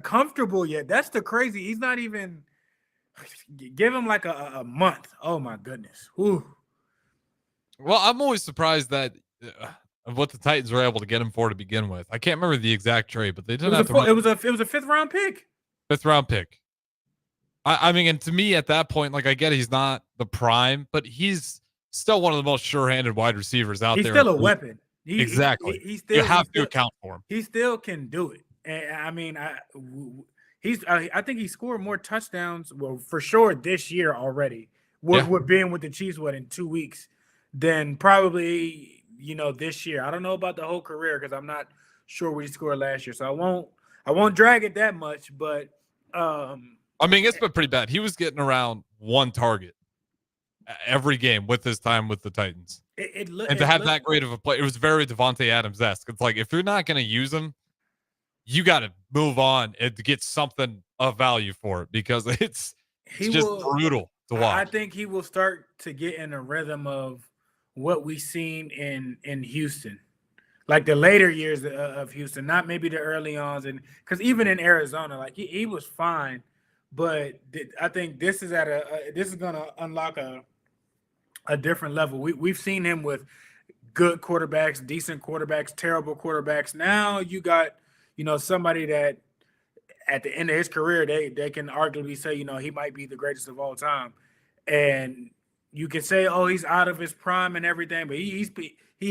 comfortable yet. That's the crazy. He's not even. Give him like a month. Oh my goodness. Whew. Well, I'm always surprised that of what the Titans were able to get him for to begin with. I can't remember the exact trade, but they didn't have to. It was a 5th round pick. 5th round pick. I mean, and to me at that point, like I get he's not the prime, but he's still one of the most sure-handed wide receivers out there. He's still a weapon. Exactly. You have to account for him. He still can do it. And I mean, I think he scored more touchdowns, well, for sure this year already. With being with the Chiefs, in 2 weeks, than probably this year. I don't know about the whole career because I'm not sure what he scored last year, so I won't drag it that much. But I mean, it's been pretty bad. He was getting around 1 target every game with his time with the Titans. And to have that great of a play, it was very Devontae Adams-esque. It's like, if you're not going to use him, you got to move on and to get something of value for it because it's just brutal to watch. I think he will start to get in a rhythm of what we've seen in Houston, like the later years of Houston, not maybe the early ons. And because even in Arizona, like he was fine, but I think this is this is going to unlock a different level. We've seen him with good quarterbacks, decent quarterbacks, terrible quarterbacks. Now you got somebody that at the end of his career, they can arguably say, he might be the greatest of all time. And you can say, oh, he's out of his prime and everything, but he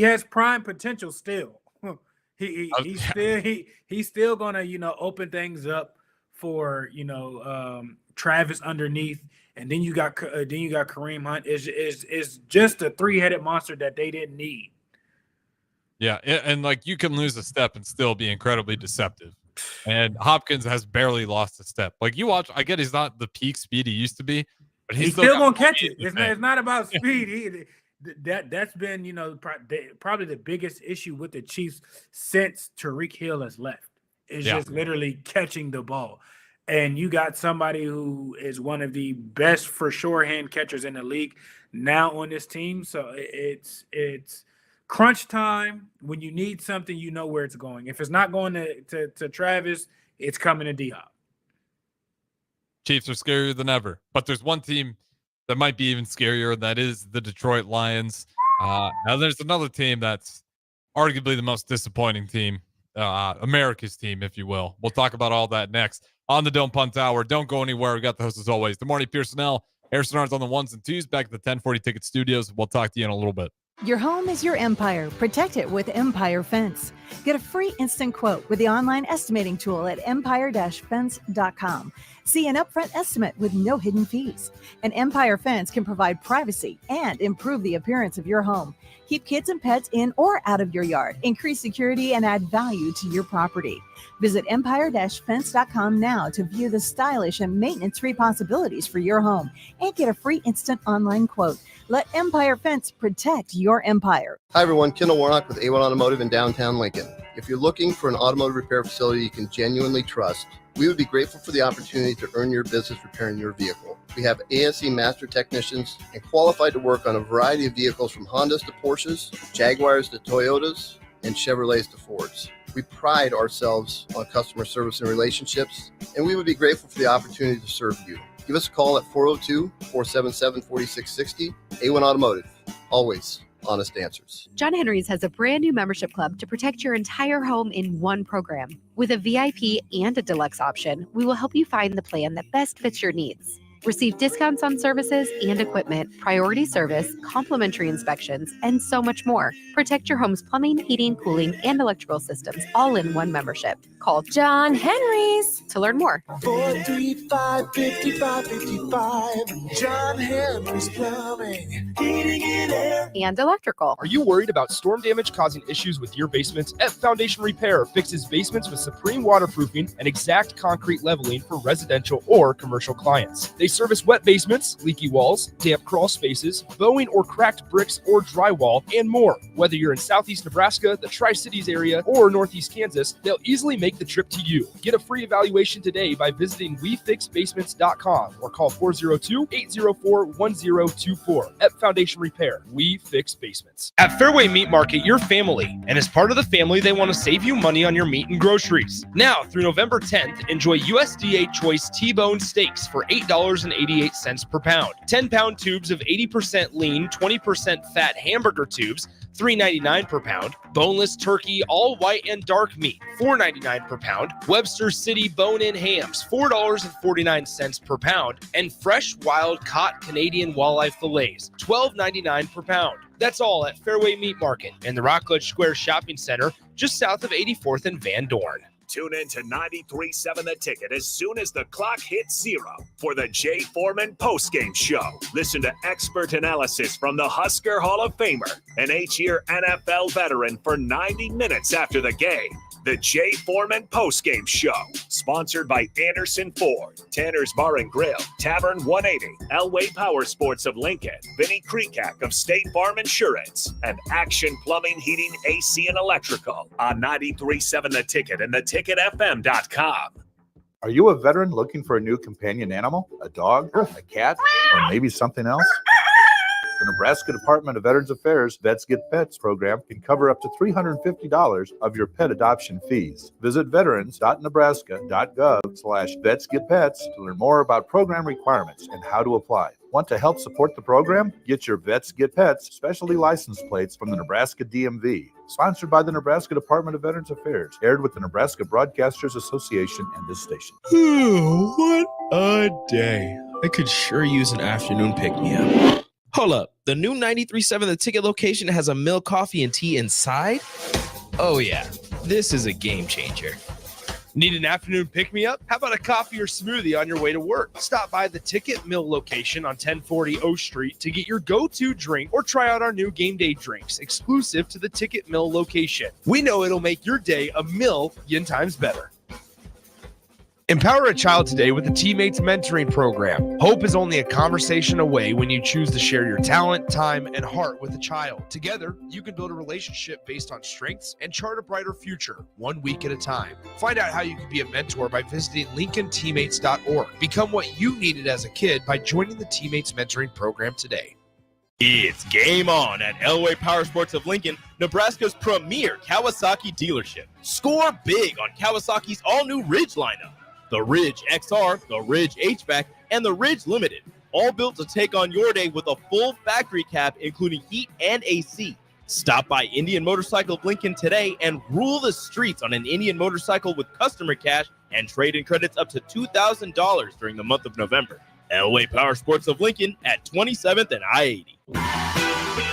has prime potential still. He's still gonna, open things up for, Travis underneath. And then you got Kareem Hunt. Is just a 3-headed monster that they didn't need. Yeah, and like you can lose a step and still be incredibly deceptive. And Hopkins has barely lost a step. Like you watch, I get he's not the peak speed he used to be, but he's still gonna catch it. It's not about speed. That's been probably the biggest issue with the Chiefs since Tyreek Hill has left. Is just literally catching the ball. And you got somebody who is one of the best for sure hand catchers in the league now on this team. So it's crunch time. When you need something, you know where it's going. If it's not going to Travis, it's coming to D-Hop. Chiefs are scarier than ever. But there's one team that might be even scarier, and that is the Detroit Lions. Now there's another team that's arguably the most disappointing team, America's team, if you will. We'll talk about all that next on the Don't Punt Hour. Don't go anywhere. We got the host as always. The morning Pierson-El, Harrison Arns on the 1s and 2s back at the 1040 Ticket Studios. We'll talk to you in a little bit. Your home is your empire. Protect it with Empire Fence. Get a free instant quote with the online estimating tool at empire-fence.com. See an upfront estimate with no hidden fees. An Empire Fence can provide privacy and improve the appearance of your home. Keep kids and pets in or out of your yard. Increase security and add value to your property. Visit empire-fence.com now to view the stylish and maintenance-free possibilities for your home and get a free instant online quote. Let Empire Fence protect your empire. Hi, everyone. Kendall Warnock with A1 Automotive in downtown Lincoln. If you're looking for an automotive repair facility you can genuinely trust, we would be grateful for the opportunity to earn your business repairing your vehicle. We have ASE master technicians and qualified to work on a variety of vehicles from Hondas to Porsches, Jaguars to Toyotas, and Chevrolets to Fords. We pride ourselves on customer service and relationships, and we would be grateful for the opportunity to serve you. Give us a call at 402-477-4660. A1 Automotive, always honest answers. John Henry's has a brand new membership club to protect your entire home in one program. With a VIP and a deluxe option, we will help you find the plan that best fits your needs. Receive discounts on services and equipment, priority service, complimentary inspections, and so much more. Protect your home's plumbing, heating, cooling, and electrical systems all in one membership. Call John Henry's to learn more. 435-5555. John Henry's Plumbing, Heating and Air. And electrical. Are you worried about storm damage causing issues with your basement? F Foundation Repair fixes basements with supreme waterproofing and exact concrete leveling for residential or commercial clients. They service wet basements, leaky walls, damp crawl spaces, bowing or cracked bricks or drywall, and more. Whether you're in Southeast Nebraska, the Tri-Cities area, or Northeast Kansas, they'll easily make the trip to you. Get a free evaluation today by visiting WeFixBasements.com or call 402-804-1024. Ep Foundation Repair. We fix basements. At Fairway Meat Market, you're family, and as part of the family, they want to save you money on your meat and groceries. Now, through November 10th, enjoy USDA Choice T-bone steaks for $8.88 per pound. 10-pound tubes of 80% lean, 20% fat hamburger tubes, $3.99 per pound. Boneless turkey, all white and dark meat, $4.99 per pound. Webster City bone-in hams, $4.49 per pound. And fresh, wild, caught Canadian walleye fillets, $12.99 per pound. That's all at Fairway Meat Market in the Rockledge Square Shopping Center, just south of 84th and Van Dorn. Tune in to 93.7 The Ticket as soon as the clock hits 0 for the Jay Foreman postgame show. Listen to expert analysis from the Husker Hall of Famer, an 8-year NFL veteran, for 90 minutes after the game. The Jay Foreman postgame show, sponsored by Anderson Ford, Tanner's Bar and Grill, Tavern 180, Elway Power Sports of Lincoln, Vinnie Kreekak of State Farm Insurance, and Action Plumbing, Heating, AC, and Electrical on 93.7 The Ticket and theticketfm.com. Are you a veteran looking for a new companion animal, a dog, a cat, or maybe something else? The Nebraska Department of Veterans Affairs Vets Get Pets program can cover up to $350 of your pet adoption fees. Visit veterans.nebraska.gov/vetsgetpets to learn more about program requirements and how to apply. Want to help support the program? Get your Vets Get Pets specialty license plates from the Nebraska DMV. Sponsored by the Nebraska Department of Veterans Affairs. Aired with the Nebraska Broadcasters Association and this station. What a day. I could sure use an afternoon pick-me-up. Hold up. The new 93.7 The Ticket location has a milk, coffee, and tea inside? Oh, yeah. This is a game changer. Need an afternoon pick-me-up? How about a coffee or smoothie on your way to work? Stop by the Ticket Mill location on 1040 O Street to get your go-to drink or try out our new game day drinks exclusive to the Ticket Mill location. We know it'll make your day a million times better. Empower a child today with the Teammates Mentoring Program. Hope is only a conversation away when you choose to share your talent, time, and heart with a child. Together, you can build a relationship based on strengths and chart a brighter future, 1 week at a time. Find out how you can be a mentor by visiting LincolnTeammates.org. Become what you needed as a kid by joining the Teammates Mentoring Program today. It's game on at Elway Power Sports of Lincoln, Nebraska's premier Kawasaki dealership. Score big on Kawasaki's all-new Ridge lineup. The Ridge XR, the Ridge HVAC, and the Ridge Limited, all built to take on your day with a full factory cab, including heat and AC. Stop by Indian Motorcycle of Lincoln today and rule the streets on an Indian motorcycle with customer cash and trade-in credits up to $2,000 during the month of November. Elway Power Sports of Lincoln at 27th and I-80.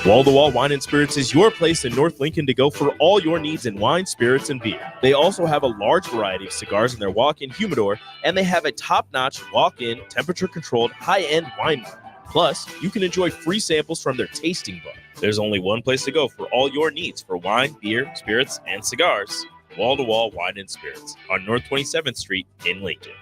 Wall-to-Wall Wine and Spirits is your place in North Lincoln to go for all your needs in wine, spirits, and beer. They also have a large variety of cigars in their walk-in humidor, and they have a top-notch walk-in, temperature-controlled, high-end wine bar. Plus, you can enjoy free samples from their tasting book. There's only one place to go for all your needs for wine, beer, spirits, and cigars. Wall-to-Wall Wine and Spirits on North 27th Street in Lincoln.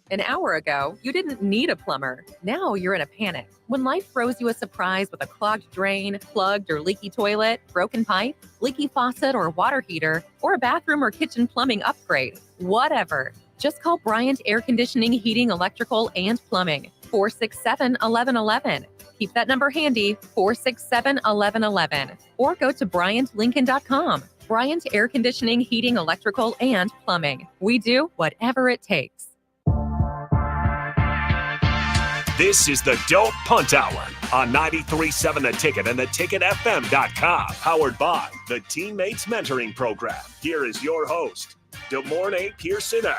An hour ago, you didn't need a plumber. Now you're in a panic. When life throws you a surprise with a clogged drain, plugged or leaky toilet, broken pipe, leaky faucet or water heater, or a bathroom or kitchen plumbing upgrade, whatever. Just call Bryant Air Conditioning, Heating, Electrical, and Plumbing. 467-1111. Keep that number handy, 467-1111. Or go to BryantLincoln.com. Bryant Air Conditioning, Heating, Electrical, and Plumbing. We do whatever it takes. This is the Don't Punt Hour on 93.7 The Ticket and theticketfm.com. Powered by the Teammates Mentoring Program. Here is your host, DeMornay Pierson-El.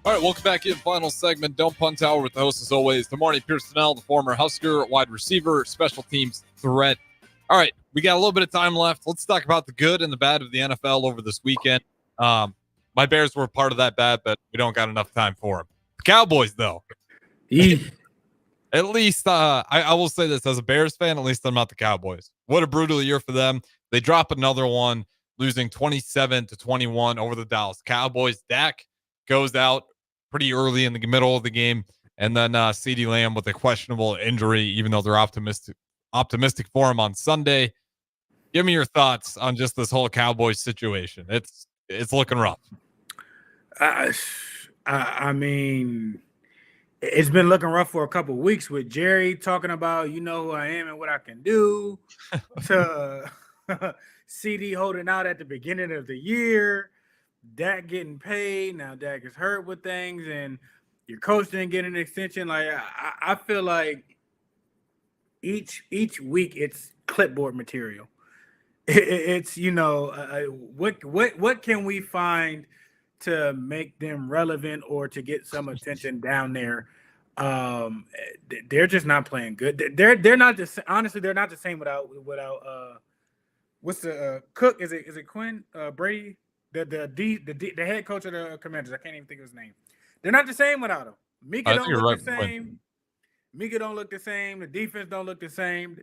All right, welcome back in. Final segment, Don't Punt Hour with the host, as always, DeMornay Pierson-El, the former Husker wide receiver, special teams threat. All right, we got a little bit of time left. Let's talk about the good and the bad of the NFL over this weekend. My Bears were part of that bad, but we don't got enough time for them. The Cowboys, though. At least I will say this, as a Bears fan, at least I'm not the Cowboys. What a brutal year for them. They drop another one, losing 27-21 over the Dallas Cowboys. Dak goes out pretty early in the middle of the game, and then CeeDee Lamb with a questionable injury, even though they're optimistic for him on Sunday. Give me your thoughts on just this whole Cowboys situation. It's looking rough. I mean, it's been looking rough for a couple of weeks with Jerry talking about, you know who I am and what I can do, to CD holding out at the beginning of the year, Dak getting paid. Now Dak is hurt with things, and your coach didn't get an extension. Like I feel like each week it's clipboard material. It's what can we find to make them relevant or to get some attention down there. They're just not playing good. They're not just, honestly, they're not the same without what's the Cook? Is it Quinn Brady, the head coach of the Commanders? I can't even think of his name. They're not the same without him. Mika don't look the same. Mika don't look the same. The defense don't look the same.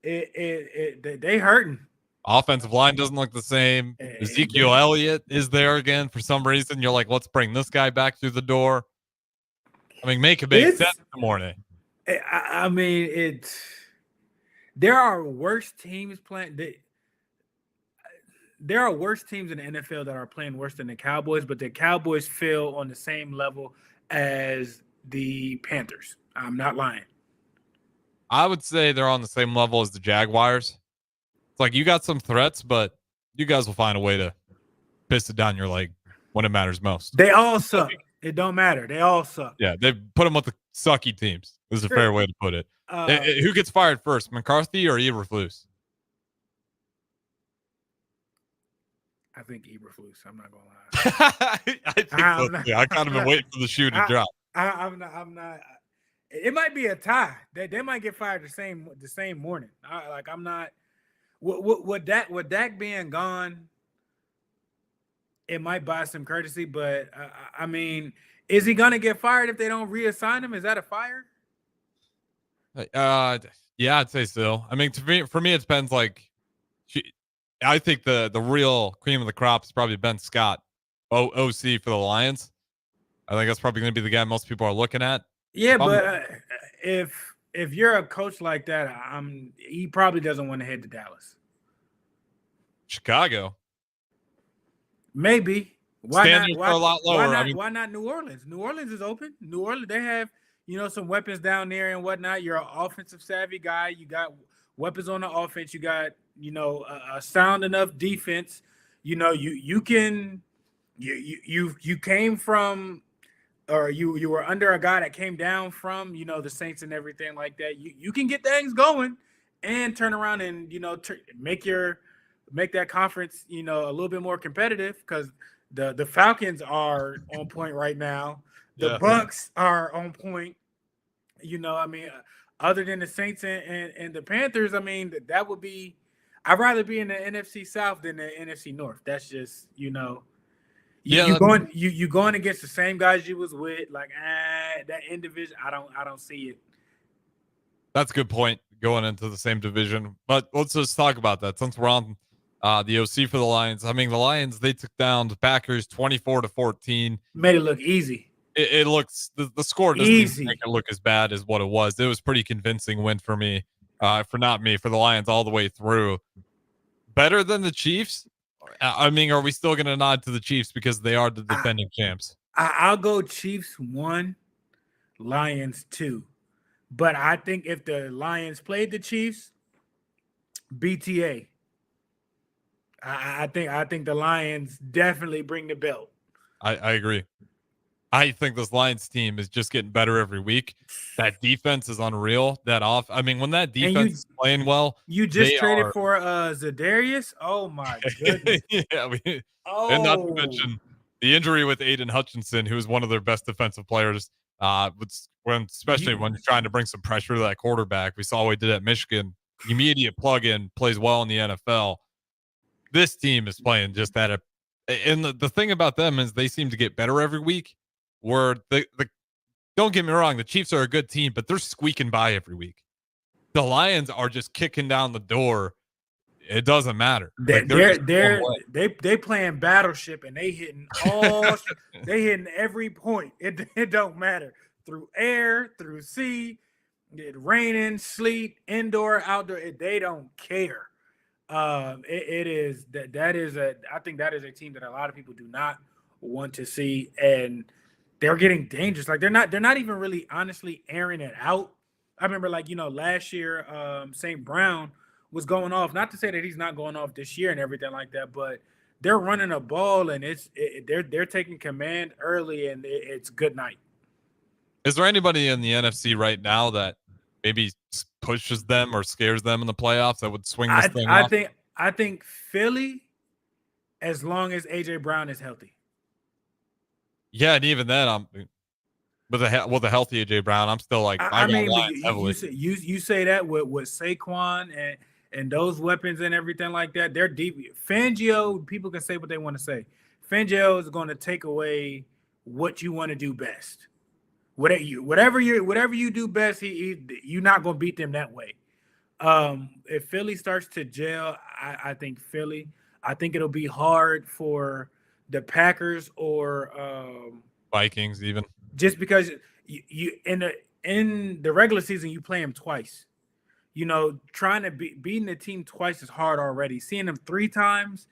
They hurting. Offensive line doesn't look the same. Ezekiel Elliott is there again for some reason. You're like, let's bring this guy back through the door. I mean, make a big sense in the morning. I mean, there are worse teams playing. There are worse teams in the NFL that are playing worse than the Cowboys, but the Cowboys feel on the same level as the Panthers. I'm not lying. I would say they're on the same level as the Jaguars. It's like you got some threats, but you guys will find a way to piss it down your leg when it matters most. They all suck. It don't matter. They all suck. Yeah, they put them with the sucky teams. This is a fair way to put it. Who gets fired first, McCarthy or Eberflus? I think Eberflus. I'm not gonna lie. I think so too. I kind of been waiting for the shoe to drop. I'm not. It might be a tie. They might get fired the same morning. I'm not. With Dak being gone, it might buy some courtesy. But I mean, is he gonna get fired if they don't reassign him? Is that a fire? Yeah, I'd say so. I mean, for me, it depends. I think the real cream of the crop is probably Ben Scott, OC for the Lions. I think that's probably going to be the guy most people are looking at. Yeah, but if you're a coach like that, he probably doesn't want to head to Dallas. Chicago, maybe. Standards are a lot lower. Why not New Orleans? New Orleans is open. New Orleans, they have some weapons down there and whatnot. You're an offensive savvy guy. You got weapons on the offense. You got a sound enough defense. You came from, or you were under a guy that came down from the Saints and everything like that. You can get things going and turn around and make that conference a little bit more competitive, because the Falcons are on point right now. The Bucks are on point. Other than the Saints and the Panthers, I mean, that would be. I'd rather be in the NFC South than the NFC North. That's just you going against the same guys you was with. That in division, I don't see it. That's a good point, going into the same division. But let's just talk about that since we're on the OC for the Lions. I mean, the Lions, they took down the Packers 24-14. Made it look easy. It looks the score doesn't even make it look as bad as what it was. It was pretty convincing win for me, for the Lions all the way through. Better than the Chiefs. I mean, are we still going to nod to the Chiefs because they are the defending champs? I'll go Chiefs 1, Lions 2. But I think if the Lions played the Chiefs, BTA. I think the Lions definitely bring the belt. I agree. I think this Lions team is just getting better every week. That defense is unreal. When that defense is playing well, You just they traded are, for Zadarius? Oh my goodness. and not to mention the injury with Aiden Hutchinson, who is one of their best defensive players. Especially when you're trying to bring some pressure to that quarterback. We saw what he did at Michigan. Immediate plug-in, plays well in the NFL. This team is playing just at a, and the thing about them is they seem to get better every week. Where the don't get me wrong, the Chiefs are a good team, but they're squeaking by every week. The Lions are just kicking down the door. It doesn't matter. They playing Battleship and they hitting they hitting every point. It don't matter. Through air, through sea, it raining, sleet, indoor, outdoor. They don't care. I think that is a team that a lot of people do not want to see, and they're getting dangerous. Like they're not even really honestly airing it out. I remember last year, St. Brown was going off. Not to say that he's not going off this year and everything like that, but they're running a ball and they're taking command early, and it's good night. Is there anybody in the NFC right now that maybe pushes them or scares them in the playoffs that would swing this thing off? I think Philly, as long as AJ Brown is healthy. Yeah, and even then, with a healthy AJ Brown, I'm still like, you say that with Saquon and those weapons and everything like that, they're deep. Fangio, people can say what they want to say. Fangio is going to take away what you want to do best. Whatever you do best, you're not going to beat them that way. If Philly starts to gel, I think it'll be hard for the Packers or Vikings even. Just because you in the regular season you play them twice. Trying to beating the team twice is hard already. Seeing them 3 times,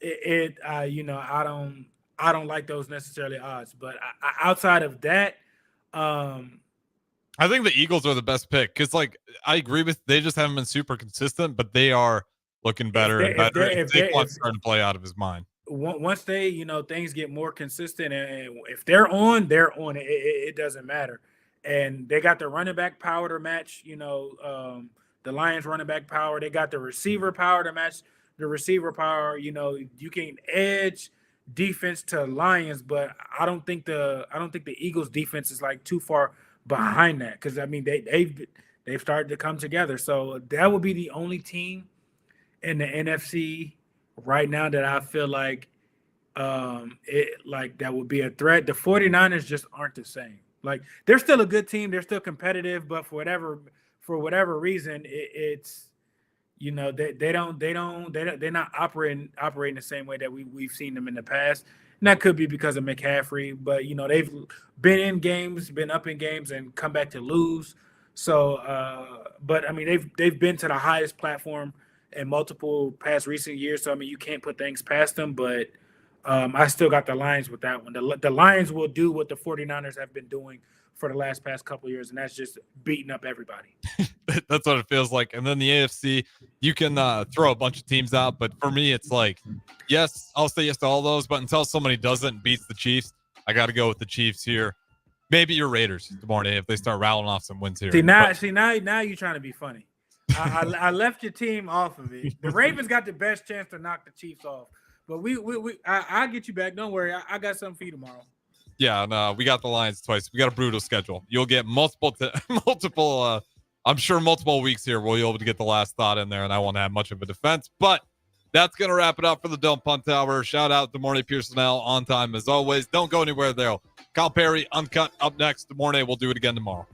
I don't like those necessarily odds. But outside of that, I think the Eagles are the best pick because, I agree with they just haven't been super consistent, but they are looking better and better. Saquon's starting to play out of his mind. Once they, things get more consistent, and if they're on, it doesn't matter. And they got the running back power to match, the Lions running back power. They got the receiver power to match the receiver power. You can edge defense to Lions, but I don't think the Eagles defense is too far behind that, because they've started to come together. So that would be the only team in the NFC right now that I feel like that would be a threat. The 49ers just aren't the same. They're still a good team, they're still competitive, but for whatever reason, they're not operating the same way that we've seen them in the past. And that could be because of McCaffrey, but they've been up in games and come back to lose. So but they've been to the highest platform in multiple past recent years. So you can't put things past them, but I still got the Lions with that one. The Lions will do what the 49ers have been doing for the past couple of years, and that's just beating up everybody. That's what it feels like. And then the AFC, you can throw a bunch of teams out, but for me, it's yes, I'll say yes to all those, but until somebody doesn't and beats the Chiefs, I got to go with the Chiefs here. Maybe your Raiders tomorrow if they start rattling off some wins here. Now you're trying to be funny. I left your team off of it. The Ravens got the best chance to knock the Chiefs off, but I'll get you back. Don't worry, I got something for you tomorrow. Yeah, no, we got the Lions twice. We got a brutal schedule. You'll get multiple, I'm sure multiple weeks here where you'll be able to get the last thought in there, and I won't have much of a defense. But that's going to wrap it up for the Don't Punt Hour. Shout out to Mornay Pierson-El on time as always. Don't go anywhere there. Kyle Perry, Uncut, up next. Mornay, we'll do it again tomorrow.